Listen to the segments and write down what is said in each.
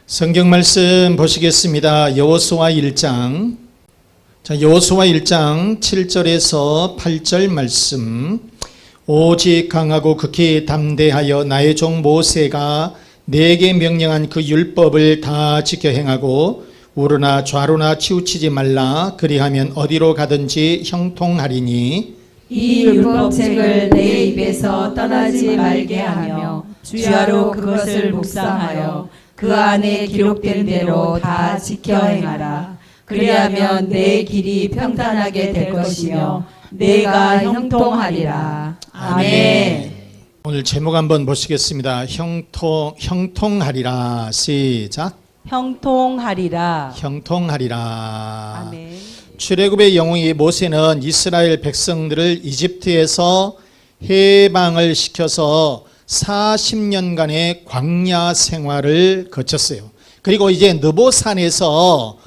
성경 말씀 보시겠습니다. 여호수아 1장. 여호수아 1장 7절에서 8절 말씀. 오직 강하고 극히 담대하여 나의 종 모세가 내게 명령한 그 율법을 다 지켜 행하고 우르나 좌로나 치우치지 말라. 그리하면 어디로 가든지 형통하리니. 이 율법책을 내 입에서 떠나지 말게 하며 주야로 그것을 묵상하여 그 안에 기록된 대로 다 지켜 행하라. 그리하면 내 길이 평탄하게 될 것이며 내가 형통하리라. 아멘. 오늘 제목 한번 보시겠습니다. 형통하리라. 시작. 형통하리라. 형통하리라. 아멘. 출애굽의 영웅이 모세는 이스라엘 백성들을 이집트에서 해방을 시켜서 40년간의 광야 생활을 거쳤어요. 그리고 이제 느보산에서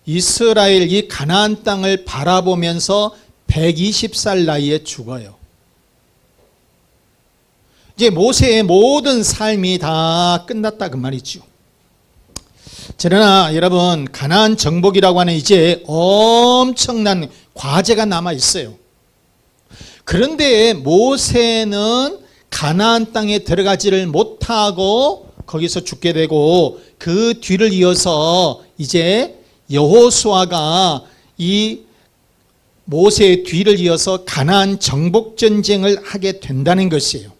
이스라엘 이 가나안 땅을 바라보면서 120살 나이에 죽어요. 이제 모세의 모든 삶이 다 끝났다 그 말이죠. 그러나 여러분, 가나안 정복이라고 하는 이제 엄청난 과제가 남아 있어요. 그런데 모세는 가나안 땅에 들어가지를 못하고 거기서 죽게 되고, 그 뒤를 이어서 이제 여호수아가 이 모세의 뒤를 이어서 가나안 정복 전쟁을 하게 된다는 것이에요.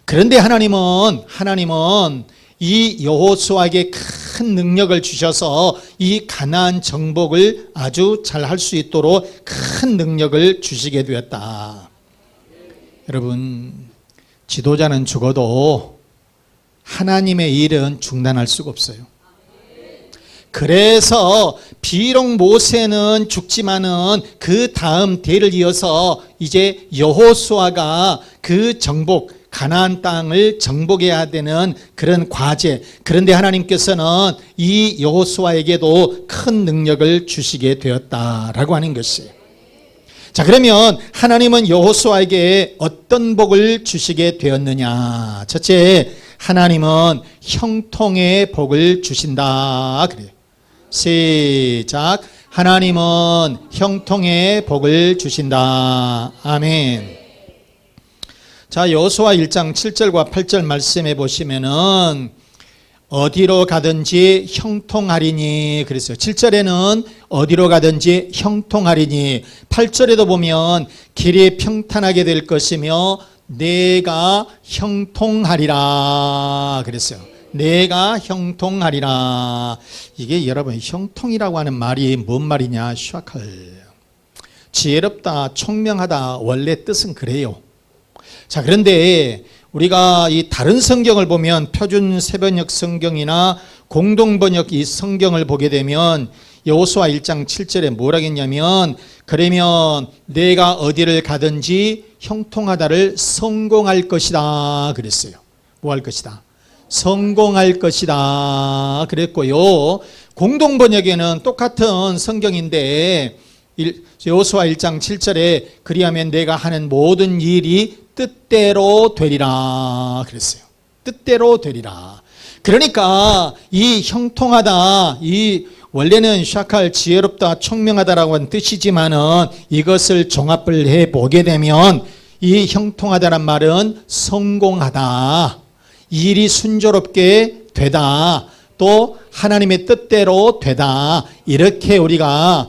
그런데 하나님은 이 여호수아에게 큰 능력을 주셔서 이 가나안 정복을 아주 잘 할 수 있도록 큰 능력을 주시게 되었다. 여러분, 지도자는 죽어도 하나님의 일은 중단할 수가 없어요. 그래서 비록 모세는 죽지만은 그 다음 대를 이어서 이제 여호수아가 그 정복, 가나안 땅을 정복해야 되는 그런 과제, 그런데 하나님께서는 이 여호수아에게도 큰 능력을 주시게 되었다라고 하는 것이에요. 자, 그러면 하나님은 여호수아에게 어떤 복을 주시게 되었느냐? 첫째, 하나님은 형통의 복을 주신다 그래요. 시작. 하나님은 형통의 복을 주신다. 아멘. 자, 여호수아 1장 7절과 8절 말씀해 보시면은 어디로 가든지 형통하리니 그랬어요. 7절에는 어디로 가든지 형통하리니, 8절에도 보면 길이 평탄하게 될 것이며 내가 형통하리라 그랬어요. 내가 형통하리라. 이게 여러분, 형통이라고 하는 말이 뭔 말이냐? 샤칼, 지혜롭다, 총명하다, 원래 뜻은 그래요. 자, 그런데 우리가 이 다른 성경을 보면 표준 새번역 성경이나 공동번역 이 성경을 보게 되면 여호수아 1장 7절에 뭐라 했냐면, 그러면 내가 어디를 가든지 형통하다를 성공할 것이다 그랬어요. 뭐 할 것이다? 성공할 것이다 그랬고요. 공동번역에는 똑같은 성경인데 여호수아 1장 7절에 그리하면 내가 하는 모든 일이 뜻대로 되리라 그랬어요. 뜻대로 되리라. 그러니까 이 형통하다, 이 원래는 샤칼, 지혜롭다, 총명하다라고 하는 뜻이지만은 이것을 종합을 해 보게 되면 이 형통하다란 말은 성공하다, 일이 순조롭게 되다, 또 하나님의 뜻대로 되다, 이렇게 우리가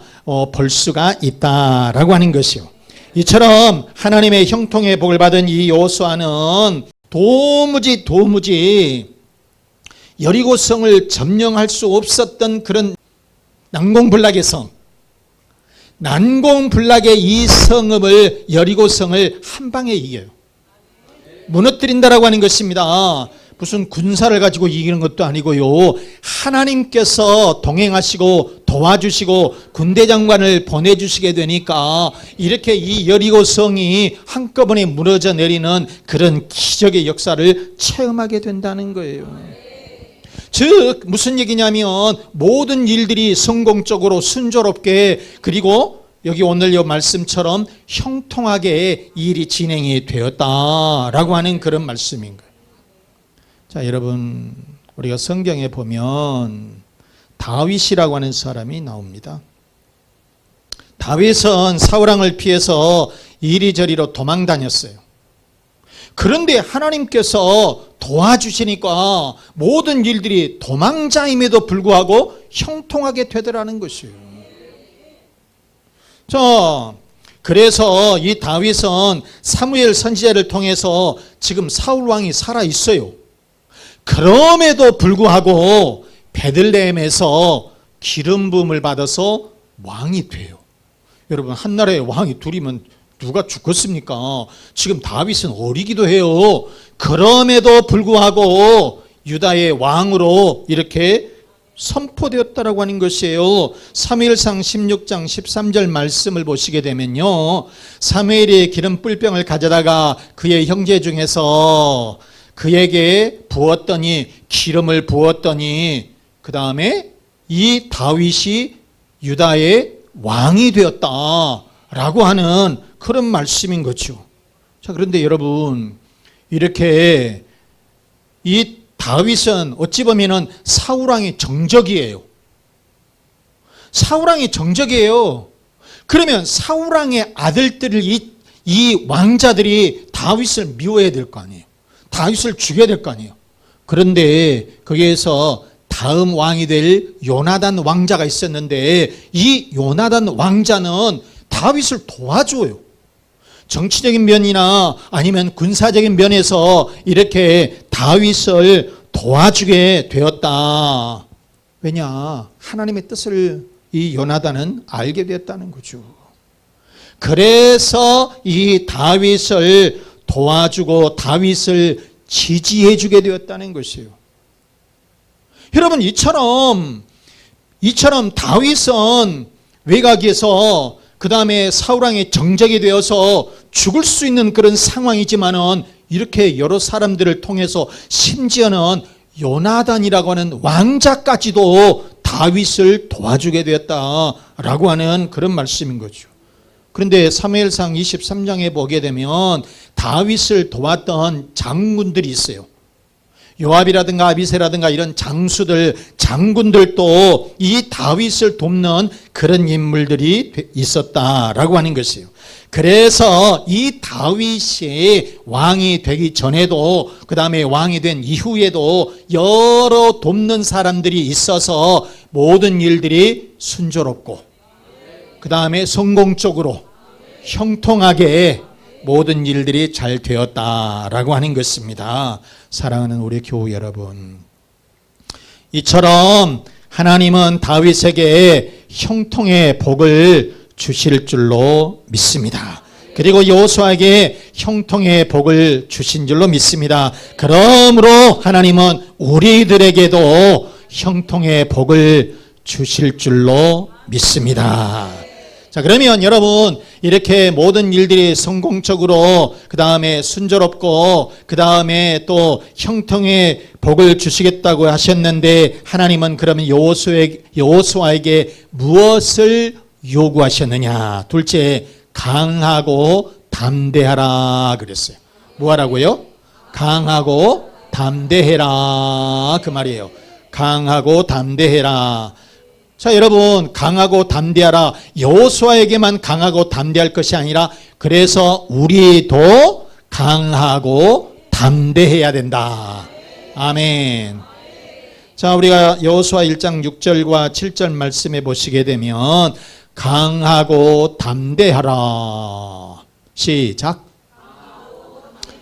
볼 수가 있다라고 하는 것이요. 이처럼 하나님의 형통의 복을 받은 이 여호수아는 도무지 여리고성을 점령할 수 없었던 그런 난공불락의 성, 난공불락의 이 성읍을, 여리고성을 한 방에 이겨요. 무너뜨린다라고 하는 것입니다. 무슨 군사를 가지고 이기는 것도 아니고요. 하나님께서 동행하시고 도와주시고 군대 장관을 보내주시게 되니까 이렇게 이 여리고성이 한꺼번에 무너져 내리는 그런 기적의 역사를 체험하게 된다는 거예요. 즉 무슨 얘기냐면 모든 일들이 성공적으로 순조롭게, 그리고 여기 오늘 이 말씀처럼 형통하게 일이 진행이 되었다라고 하는 그런 말씀인 거예요. 자, 여러분, 우리가 성경에 보면 다윗이라고 하는 사람이 나옵니다. 다윗은 사울왕을 피해서 이리저리로 도망 다녔어요. 그런데 하나님께서 도와주시니까 모든 일들이 도망자임에도 불구하고 형통하게 되더라는 것이에요. 자, 그래서 이 다윗은 사무엘 선지자를 통해서 지금 사울 왕이 살아 있어요. 그럼에도 불구하고 베들레헴에서 기름 부음을 받아서 왕이 돼요. 여러분, 한 나라에 왕이 둘이면 누가 죽겠습니까? 지금 다윗은 어리기도 해요. 그럼에도 불구하고 유다의 왕으로 이렇게 선포되었다라고 하는 것이에요. 사무엘상 16장 13절 말씀을 보시게 되면요, 사무엘이 기름 뿔병을 가져다가 그의 형제 중에서 그에게 부었더니, 기름을 부었더니 그 다음에 이 다윗이 유다의 왕이 되었다라고 하는 그런 말씀인 거죠. 자, 그런데 여러분, 이렇게 이 다윗은 어찌 보면은 사울왕의 정적이에요. 사울왕의 정적이에요. 그러면 사울왕의 아들들을 이 왕자들이 다윗을 미워해야 될 거 아니에요. 다윗을 죽여야 될 거 아니에요. 그런데 거기에서 다음 왕이 될 요나단 왕자가 있었는데 이 요나단 왕자는 다윗을 도와줘요. 정치적인 면이나 아니면 군사적인 면에서 이렇게 다윗을 도와주게 되었다. 왜냐? 하나님의 뜻을 이 요나단은 알게 되었다는 거죠. 그래서 이 다윗을 도와주고 다윗을 지지해 주게 되었다는 것이에요. 여러분, 이처럼 다윗은 외곽에서 그 다음에 사울왕의 정적이 되어서 죽을 수 있는 그런 상황이지만은 이렇게 여러 사람들을 통해서 심지어는 요나단이라고 하는 왕자까지도 다윗을 도와주게 되었다라고 하는 그런 말씀인 거죠. 그런데 사무엘상 23장에 보게 되면 다윗을 도왔던 장군들이 있어요. 요압이라든가 아비새라든가 이런 장군들도 이 다윗을 돕는 그런 인물들이 있었다라고 하는 것이에요. 그래서 이 다윗이 왕이 되기 전에도 그 다음에 왕이 된 이후에도 여러 돕는 사람들이 있어서 모든 일들이 순조롭고 그 다음에 성공적으로 형통하게 모든 일들이 잘 되었다라고 하는 것입니다. 사랑하는 우리 교우 여러분, 이처럼 하나님은 다윗에게 형통의 복을 주실 줄로 믿습니다. 그리고 여호수아에게 형통의 복을 주신 줄로 믿습니다. 그러므로 하나님은 우리들에게도 형통의 복을 주실 줄로 믿습니다. 자, 그러면 여러분, 이렇게 모든 일들이 성공적으로 그 다음에 순조롭고 그 다음에 또 형통의 복을 주시겠다고 하셨는데 하나님은 그러면 여호수아에게 무엇을 요구하셨느냐? 둘째, 강하고 담대하라 그랬어요. 뭐 하라고요? 강하고 담대해라, 그 말이에요. 강하고 담대해라. 자, 여러분, 강하고 담대하라. 여호수아에게만 강하고 담대할 것이 아니라 그래서 우리도 강하고 담대해야 된다. 아멘. 자, 우리가 여호수아 1장 6절과 7절 말씀해 보시게 되면 강하고 담대하라. 시작.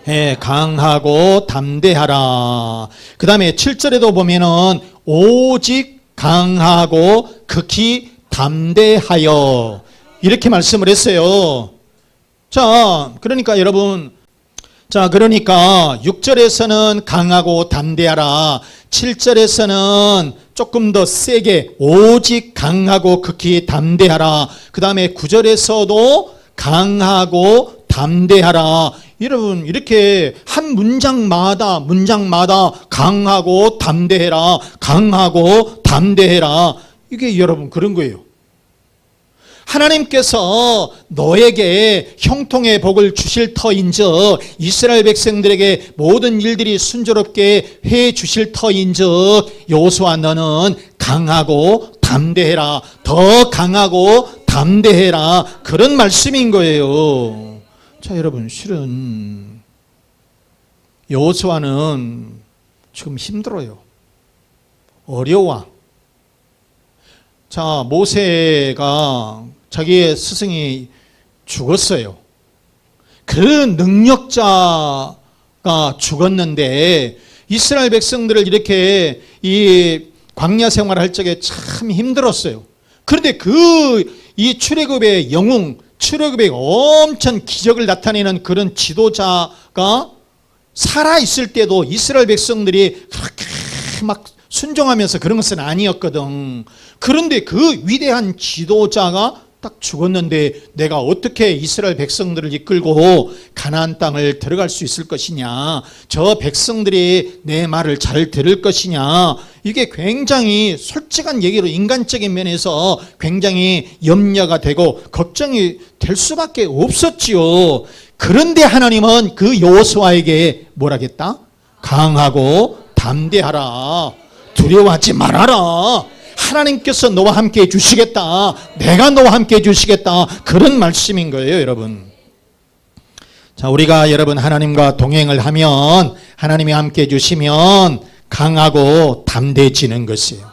예, 강하고 담대하라. 그 다음에 7절에도 보면은 오직 강하고 극히 담대하여 이렇게 말씀을 했어요. 자, 그러니까 여러분, 그러니까 6절에서는 강하고 담대하라, 7절에서는 조금 더 세게 오직 강하고 극히 담대하라, 그 다음에 9절에서도 강하고 담대하라. 여러분, 이렇게 한 문장마다 강하고 담대해라, 강하고 담대해라. 이게 여러분 그런 거예요. 하나님께서 너에게 형통의 복을 주실 터인즉 이스라엘 백성들에게 모든 일들이 순조롭게 해 주실 터인즉 여호수아 너는 강하고 담대해라. 더 강하고 담대해라. 그런 말씀인 거예요. 자, 여러분, 실은 여호수아는 지금 힘들어요. 어려워. 자, 모세가 자기의 스승이 죽었어요. 그 능력자가 죽었는데 이스라엘 백성들을 이렇게 이 광야 생활할 적에 참 힘들었어요. 그런데 이 출애굽의 영웅, 출애굽의 엄청 기적을 나타내는 그런 지도자가 살아있을 때도 이스라엘 백성들이 그렇게 막 순종하면서 그런 것은 아니었거든. 그런데 그 위대한 지도자가 딱 죽었는데 내가 어떻게 이스라엘 백성들을 이끌고 가나안 땅을 들어갈 수 있을 것이냐, 저 백성들이 내 말을 잘 들을 것이냐, 이게 굉장히 솔직한 얘기로 인간적인 면에서 굉장히 염려가 되고 걱정이 될 수밖에 없었지요. 그런데 하나님은 그 여호수아에게 뭐라겠다? 강하고 담대하라. 두려워하지 말아라. 하나님께서 너와 함께 해주시겠다. 내가 너와 함께 해주시겠다. 그런 말씀인 거예요, 여러분. 자, 우리가 여러분 하나님과 동행을 하면, 하나님이 함께 해주시면 강하고 담대해지는 것이에요.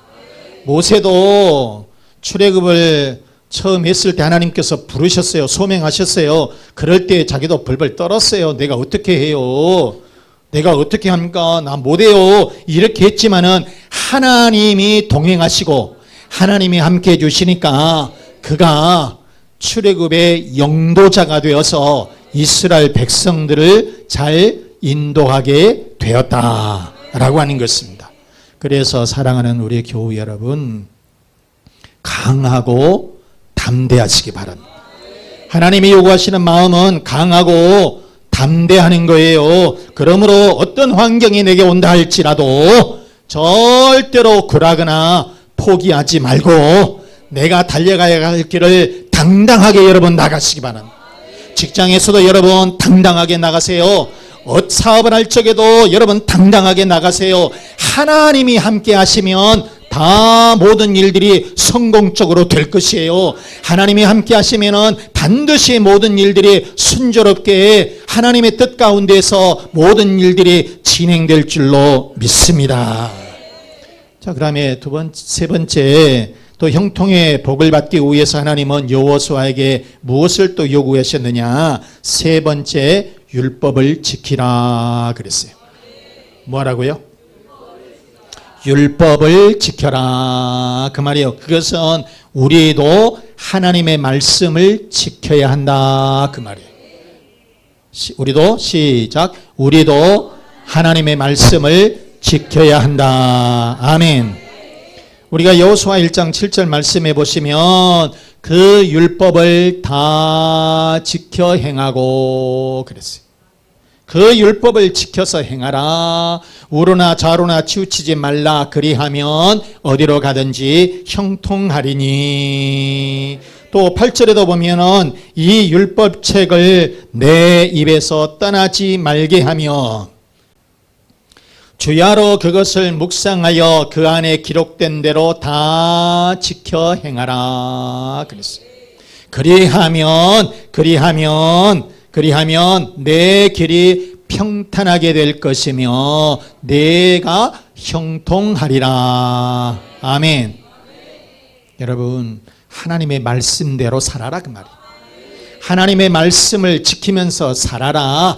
모세도 출애굽을 처음 했을 때 하나님께서 부르셨어요. 소명하셨어요. 그럴 때 자기도 벌벌 떨었어요. 내가 어떻게 해요? 내가 어떻게 합니까? 나 못해요. 이렇게 했지만은 하나님이 동행하시고 하나님이 함께 해주시니까 그가 출애굽의 영도자가 되어서 이스라엘 백성들을 잘 인도하게 되었다라고 하는 것입니다. 그래서 사랑하는 우리 교우 여러분, 강하고 담대하시기 바랍니다. 하나님이 요구하시는 마음은 강하고 담대하는 거예요. 그러므로 어떤 환경이 내게 온다 할지라도 절대로 굴하거나 포기하지 말고 내가 달려가야 할 길을 당당하게 여러분 나가시기 바랍니다. 직장에서도 여러분 당당하게 나가세요. 사업을 할 적에도 여러분 당당하게 나가세요. 하나님이 함께 하시면 다 모든 일들이 성공적으로 될 것이에요. 하나님이 함께 하시면은 반드시 모든 일들이 순조롭게 하나님의 뜻 가운데서 모든 일들이 진행될 줄로 믿습니다. 자, 그다음에 세 번째, 또 형통의 복을 받기 위해서 하나님은 여호수아에게 무엇을 또 요구하셨느냐? 세 번째, 율법을 지키라 그랬어요. 뭐라고요? 율법을 지켜라. 그 말이에요. 그것은 우리도 하나님의 말씀을 지켜야 한다. 그 말이에요. 우리도 시작. 우리도 하나님의 말씀을 지켜야 한다. 아멘. 우리가 여호수아 1장 7절 말씀해 보시면 그 율법을 다 지켜 행하고 그랬어요. 그 율법을 지켜서 행하라. 우로나 좌로나 치우치지 말라. 그리하면 어디로 가든지 형통하리니. 또 8절에도 보면은 이 율법책을 내 입에서 떠나지 말게 하며 주야로 그것을 묵상하여 그 안에 기록된 대로 다 지켜 행하라 그랬어요. 그리하면 내 길이 평탄하게 될 것이며 내가 형통하리라. 아멘. 여러분, 하나님의 말씀대로 살아라 그 말이에요. 하나님의 말씀을 지키면서 살아라.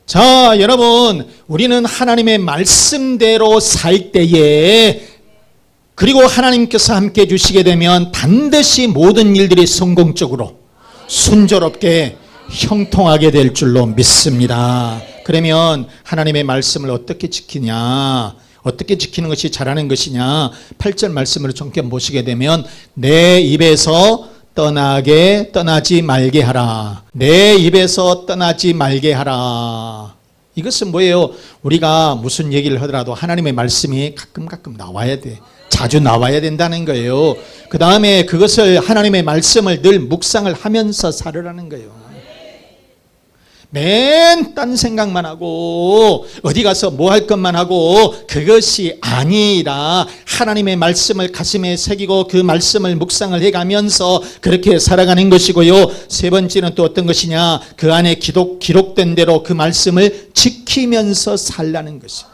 자, 여러분, 우리는 하나님의 말씀대로 살 때에, 그리고 하나님께서 함께 해주시게 되면 반드시 모든 일들이 성공적으로 순조롭게 형통하게 될 줄로 믿습니다. 그러면 하나님의 말씀을 어떻게 지키냐? 어떻게 지키는 것이 잘하는 것이냐? 8절 말씀을 좀 보시게 되면 내 입에서 떠나지 말게 하라. 내 입에서 떠나지 말게 하라. 이것은 뭐예요? 우리가 무슨 얘기를 하더라도 하나님의 말씀이 가끔 나와야 돼. 자주 나와야 된다는 거예요. 그 다음에 그것을 하나님의 말씀을 늘 묵상을 하면서 살으라는 거예요. 맨 딴 생각만 하고 어디 가서 뭐 할 것만 하고 그것이 아니라 하나님의 말씀을 가슴에 새기고 그 말씀을 묵상을 해가면서 그렇게 살아가는 것이고요. 세 번째는 또 어떤 것이냐? 그 안에 기록된 대로 그 말씀을 지키면서 살라는 것이에요.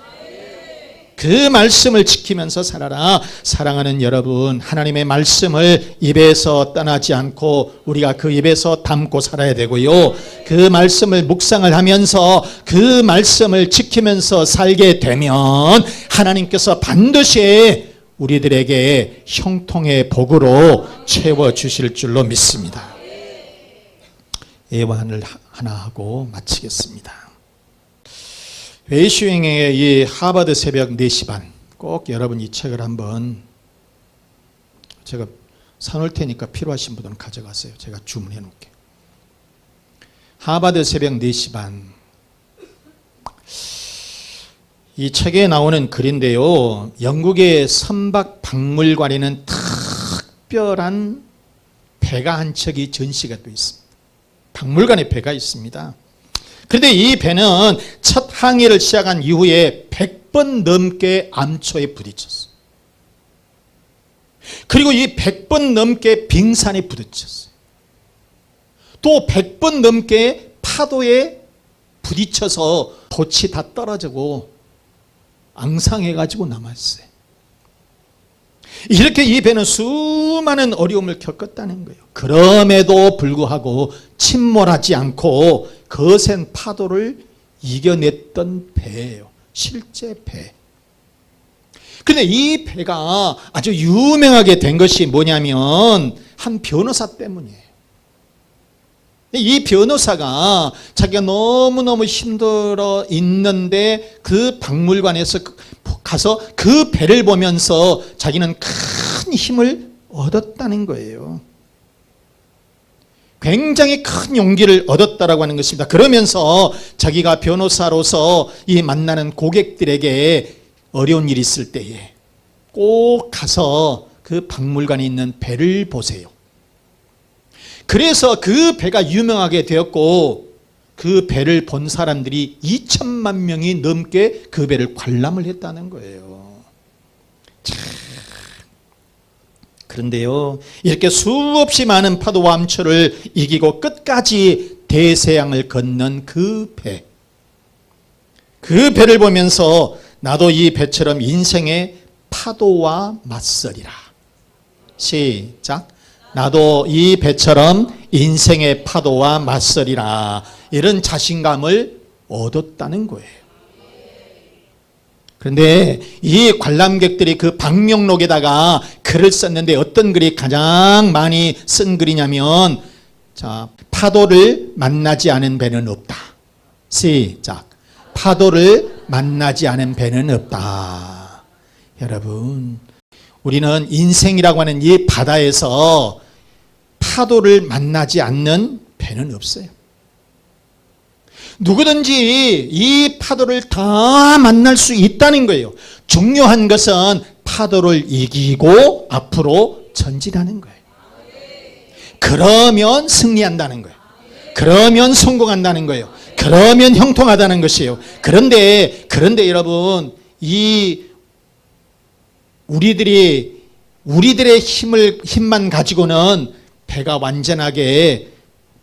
그 말씀을 지키면서 살아라. 사랑하는 여러분, 하나님의 말씀을 입에서 떠나지 않고 우리가 그 입에서 담고 살아야 되고요. 그 말씀을 묵상을 하면서 그 말씀을 지키면서 살게 되면 하나님께서 반드시 우리들에게 형통의 복으로 채워주실 줄로 믿습니다. 예언을 하나 하고 마치겠습니다. 웨이슈잉의 이 하버드 새벽 4시 반, 꼭 여러분 이 책을 한번 제가 사놓을 테니까 필요하신 분들은 가져가세요. 제가 주문해 놓을게요. 하버드 새벽 4시 반. 이 책에 나오는 글인데요. 영국의 선박 박물관에는 특별한 배가 한 척이 전시가 되어 있습니다. 박물관에 배가 있습니다. 그런데 이 배는 첫 항해를 시작한 이후에 100번 넘게 암초에 부딪혔어요. 그리고 이 100번 넘게 빙산에 부딪혔어요. 또 100번 넘게 파도에 부딪혀서 돛이 다 떨어지고 앙상해가지고 남았어요. 이렇게 이 배는 수많은 어려움을 겪었다는 거예요. 그럼에도 불구하고 침몰하지 않고 거센 파도를 이겨냈던 배예요. 실제 배. 그런데 이 배가 아주 유명하게 된 것이 뭐냐면 한 변호사 때문이에요. 이 변호사가 자기가 너무너무 힘들어 있는데 그 박물관에서 가서 그 배를 보면서 자기는 큰 힘을 얻었다는 거예요. 굉장히 큰 용기를 얻었다라고 하는 것입니다. 그러면서 자기가 변호사로서 이 만나는 고객들에게 어려운 일이 있을 때에 꼭 가서 그 박물관에 있는 배를 보세요. 그래서 그 배가 유명하게 되었고 그 배를 본 사람들이 2천만 명이 넘게 그 배를 관람을 했다는 거예요. 그런데요, 이렇게 수없이 많은 파도와 암초를 이기고 끝까지 대서양을 건넌 그 배. 그 배를 보면서 나도 이 배처럼 인생의 파도와 맞서리라. 시작. 나도 이 배처럼 인생의 파도와 맞서리라. 이런 자신감을 얻었다는 거예요. 그런데 이 관람객들이 그 방명록에다가 글을 썼는데 어떤 글이 가장 많이 쓴 글이냐면, 자, 파도를 만나지 않은 배는 없다. 시작. 파도를 만나지 않은 배는 없다. 여러분, 우리는 인생이라고 하는 이 바다에서 파도를 만나지 않는 배는 없어요. 누구든지 이 파도를 다 만날 수 있다는 거예요. 중요한 것은 파도를 이기고 앞으로 전진하는 거예요. 그러면 승리한다는 거예요. 그러면 성공한다는 거예요. 그러면 형통하다는 것이에요. 그런데 여러분, 이 우리들의 힘만 가지고는 배가 완전하게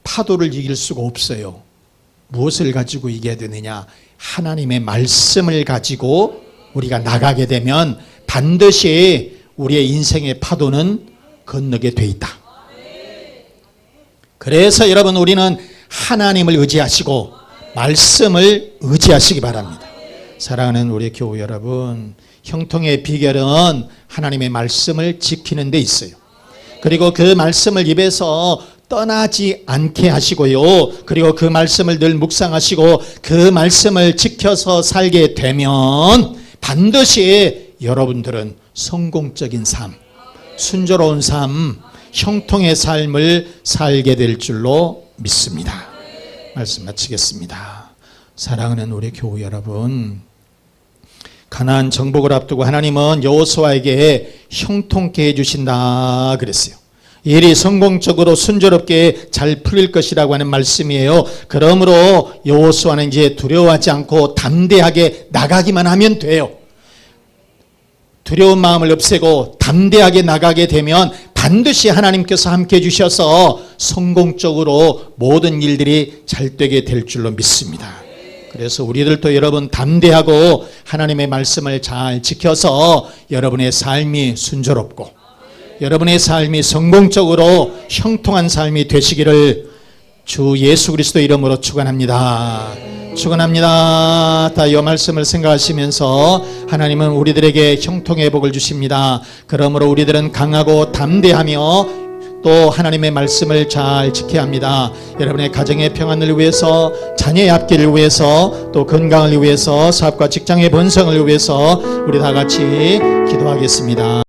파도를 이길 수가 없어요. 무엇을 가지고 이겨야 되느냐? 하나님의 말씀을 가지고 우리가 나가게 되면 반드시 우리의 인생의 파도는 건너게 돼 있다. 그래서 여러분, 우리는 하나님을 의지하시고 말씀을 의지하시기 바랍니다. 사랑하는 우리 교우 여러분, 형통의 비결은 하나님의 말씀을 지키는 데 있어요. 그리고 그 말씀을 입에서 떠나지 않게 하시고요. 그리고 그 말씀을 늘 묵상하시고 그 말씀을 지켜서 살게 되면 반드시 여러분들은 성공적인 삶, 순조로운 삶, 형통의 삶을 살게 될 줄로 믿습니다. 말씀 마치겠습니다. 사랑하는 우리 교우 여러분, 가나안 정복을 앞두고 하나님은 여호수아에게 형통케 해주신다 그랬어요. 일이 성공적으로 순조롭게 잘 풀릴 것이라고 하는 말씀이에요. 그러므로 여호수아는 이제 두려워하지 않고 담대하게 나가기만 하면 돼요. 두려운 마음을 없애고 담대하게 나가게 되면 반드시 하나님께서 함께 해주셔서 성공적으로 모든 일들이 잘 되게 될 줄로 믿습니다. 그래서 우리들도 여러분 담대하고 하나님의 말씀을 잘 지켜서 여러분의 삶이 순조롭고 여러분의 삶이 성공적으로 형통한 삶이 되시기를 주 예수 그리스도 이름으로 축원합니다. 축원합니다. 다 이 말씀을 생각하시면서 하나님은 우리들에게 형통의 복을 주십니다. 그러므로 우리들은 강하고 담대하며 또 하나님의 말씀을 잘 지켜야 합니다. 여러분의 가정의 평안을 위해서, 자녀의 앞길을 위해서, 또 건강을 위해서, 사업과 직장의 번성을 위해서 우리 다 같이 기도하겠습니다.